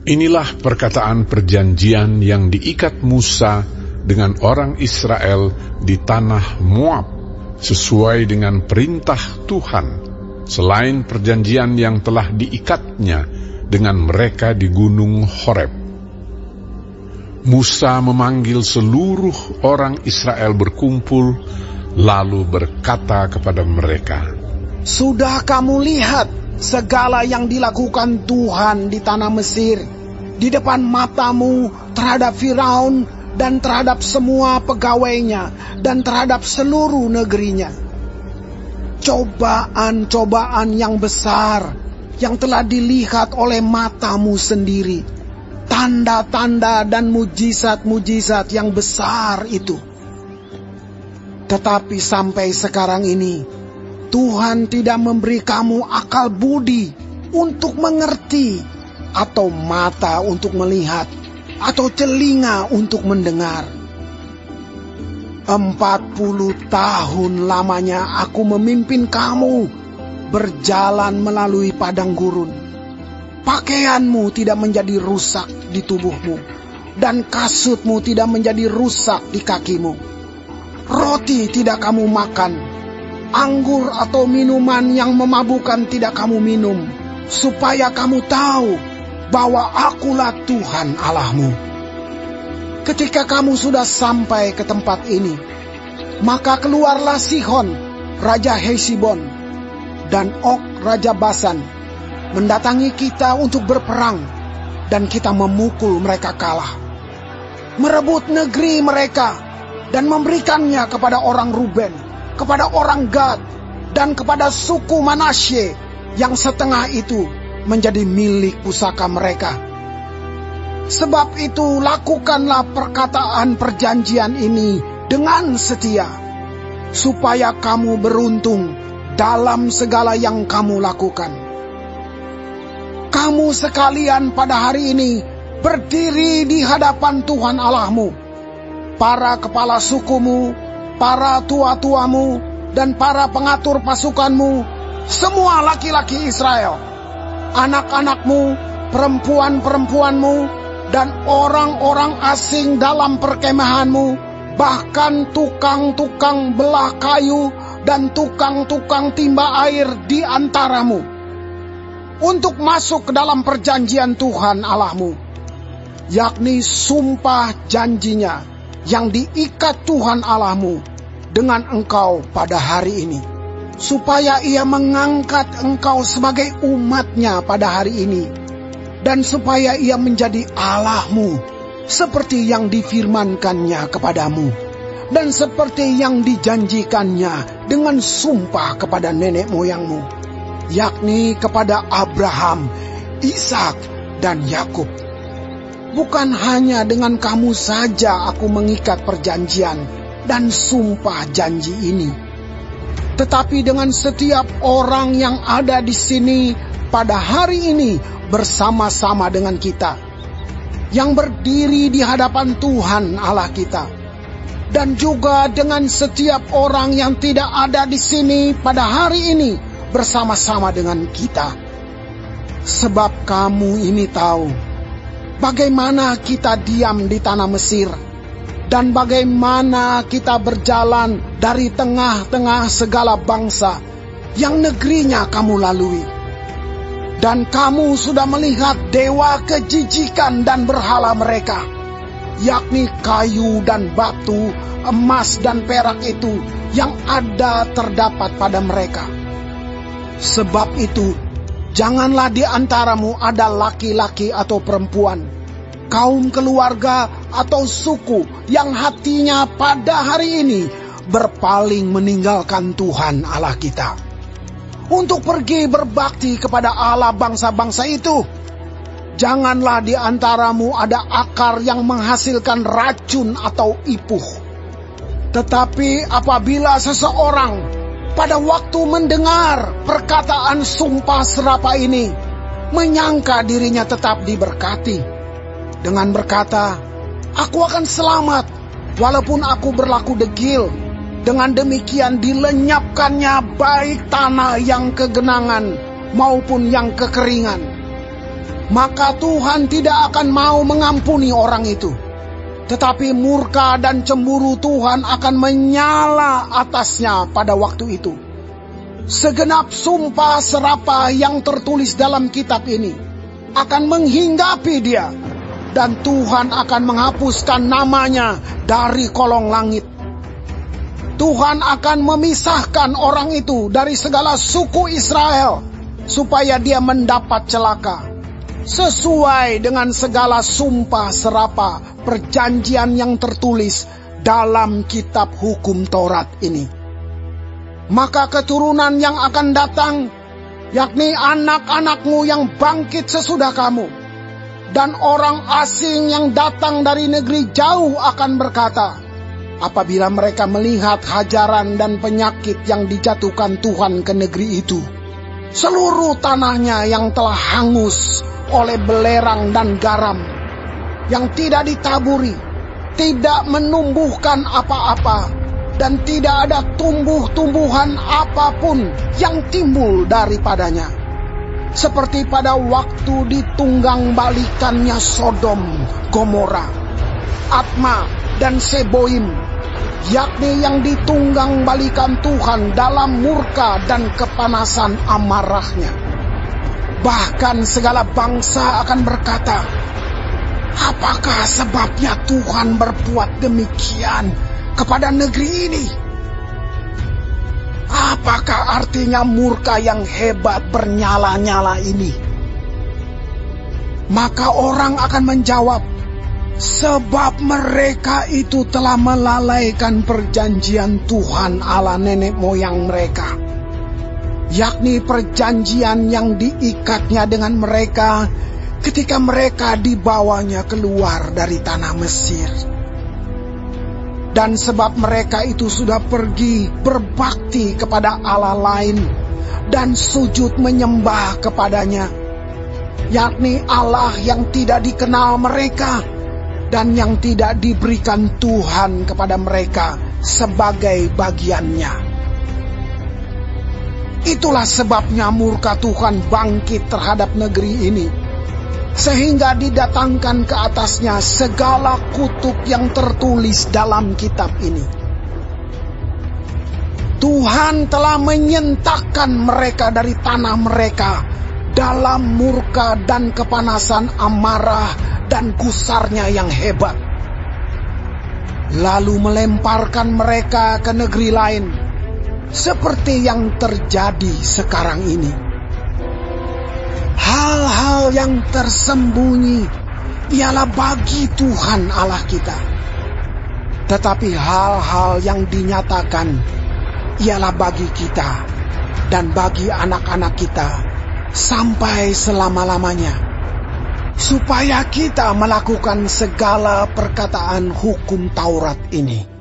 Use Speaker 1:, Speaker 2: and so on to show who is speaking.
Speaker 1: Inilah perkataan perjanjian yang diikat Musa dengan orang Israel di tanah Moab, sesuai dengan perintah Tuhan, selain perjanjian yang telah diikatnya dengan mereka di gunung Horeb. Musa memanggil seluruh orang Israel berkumpul, lalu berkata kepada mereka,
Speaker 2: "Sudah kamu lihat segala yang dilakukan Tuhan di tanah Mesir, di depan matamu terhadap Firaun dan terhadap semua pegawainya dan terhadap seluruh negerinya. Cobaan-cobaan yang besar yang telah dilihat oleh matamu sendiri, tanda-tanda dan mujizat-mujizat yang besar itu. Tetapi sampai sekarang ini, Tuhan tidak memberi kamu akal budi untuk mengerti, atau mata untuk melihat, atau telinga untuk mendengar. 40 tahun lamanya aku memimpin kamu berjalan melalui padang gurun. Pakaianmu tidak menjadi rusak di tubuhmu, dan kasutmu tidak menjadi rusak di kakimu. Roti tidak kamu makan, anggur atau minuman yang memabukkan tidak kamu minum, supaya kamu tahu bahwa akulah Tuhan Allahmu. Ketika kamu sudah sampai ke tempat ini, maka keluarlah Sihon, Raja Hesibon, dan Og, Raja Basan, mendatangi kita untuk berperang, dan kita memukul mereka kalah, merebut negeri mereka, dan memberikannya kepada orang Ruben, kepada orang Gad, dan kepada suku Manasye, yang setengah itu menjadi milik pusaka mereka. Sebab itu lakukanlah perkataan perjanjian ini dengan setia, supaya kamu beruntung dalam segala yang kamu lakukan. Kamu sekalian pada hari ini berdiri di hadapan Tuhan Allahmu, para kepala sukumu, para tua-tuamu, dan para pengatur pasukanmu, semua laki-laki Israel, anak-anakmu, perempuan-perempuanmu, dan orang-orang asing dalam perkemahanmu, bahkan tukang-tukang belah kayu dan tukang-tukang timba air di antaramu, untuk masuk ke dalam perjanjian Tuhan Allahmu, yakni sumpah janjinya yang diikat Tuhan Allahmu dengan engkau pada hari ini, supaya ia mengangkat engkau sebagai umatnya pada hari ini, dan supaya ia menjadi Allahmu, seperti yang difirmankannya kepadamu, dan seperti yang dijanjikannya dengan sumpah kepada nenek moyangmu, yakni kepada Abraham, Ishak, dan Yakub. Bukan hanya dengan kamu saja aku mengikat perjanjian dan sumpah janji ini, tetapi dengan setiap orang yang ada di sini pada hari ini bersama-sama dengan kita, yang berdiri di hadapan Tuhan Allah kita, dan juga dengan setiap orang yang tidak ada di sini pada hari ini bersama-sama dengan kita. Sebab kamu ini tahu bagaimana kita diam di tanah Mesir, dan bagaimana kita berjalan dari tengah-tengah segala bangsa yang negerinya kamu lalui. Dan kamu sudah melihat dewa kejijikan dan berhala mereka, yakni kayu dan batu, emas dan perak itu yang ada terdapat pada mereka. Sebab itu, janganlah di antaramu ada laki-laki atau perempuan, kaum keluarga atau suku yang hatinya pada hari ini berpaling meninggalkan Tuhan Allah kita, untuk pergi berbakti kepada Allah bangsa-bangsa itu. Janganlah di antaramu ada akar yang menghasilkan racun atau ipuh. Tetapi apabila seseorang pada waktu mendengar perkataan sumpah serapah ini menyangka dirinya tetap diberkati, dengan berkata, "Aku akan selamat walaupun aku berlaku degil," dengan demikian dilenyapkannya baik tanah yang kegenangan maupun yang kekeringan. maka Tuhan tidak akan mau mengampuni orang itu. Tetapi murka dan cemburu Tuhan akan menyala atasnya pada waktu itu. Segenap sumpah serapah yang tertulis dalam kitab ini akan menghinggapi dia, dan Tuhan akan menghapuskan namanya dari kolong langit. Tuhan akan memisahkan orang itu dari segala suku Israel, supaya dia mendapat celaka, sesuai dengan segala sumpah serapah perjanjian yang tertulis dalam kitab hukum Taurat ini. Maka keturunan yang akan datang, yakni anak-anakmu yang bangkit sesudah kamu, dan orang asing yang datang dari negeri jauh akan berkata, apabila mereka melihat hajaran dan penyakit yang dijatuhkan Tuhan ke negeri itu, seluruh tanahnya yang telah hangus oleh belerang dan garam, yang tidak ditaburi, tidak menumbuhkan apa-apa, dan tidak ada tumbuh-tumbuhan apapun yang timbul daripadanya. Seperti pada waktu ditunggang balikannya Sodom, Gomora, Atma, dan Seboim, yakni yang ditunggang balikan Tuhan dalam murka dan kepanasan amarahnya. Bahkan segala bangsa akan berkata, apakah sebabnya Tuhan berbuat demikian kepada negeri ini? Apakah artinya murka yang hebat bernyala-nyala ini? Maka orang akan menjawab, sebab mereka itu telah melalaikan perjanjian Tuhan Allah nenek moyang mereka, yakni perjanjian yang diikatnya dengan mereka ketika mereka dibawanya keluar dari tanah Mesir. Dan sebab mereka itu sudah pergi berbakti kepada Allah lain dan sujud menyembah kepadanya, yakni Allah yang tidak dikenal mereka dan yang tidak diberikan Tuhan kepada mereka sebagai bagiannya. Itulah sebabnya murka Tuhan bangkit terhadap negeri ini, sehingga didatangkan ke atasnya segala kutuk yang tertulis dalam kitab ini. Tuhan telah menyentakkan mereka dari tanah mereka dalam murka dan kepanasan amarah dan gusarnya yang hebat, lalu melemparkan mereka ke negeri lain, seperti yang terjadi sekarang ini. Hal-hal yang tersembunyi ialah bagi Tuhan Allah kita, tetapi hal-hal yang dinyatakan ialah bagi kita dan bagi anak-anak kita sampai selama-lamanya, supaya kita melakukan segala perkataan hukum Taurat ini.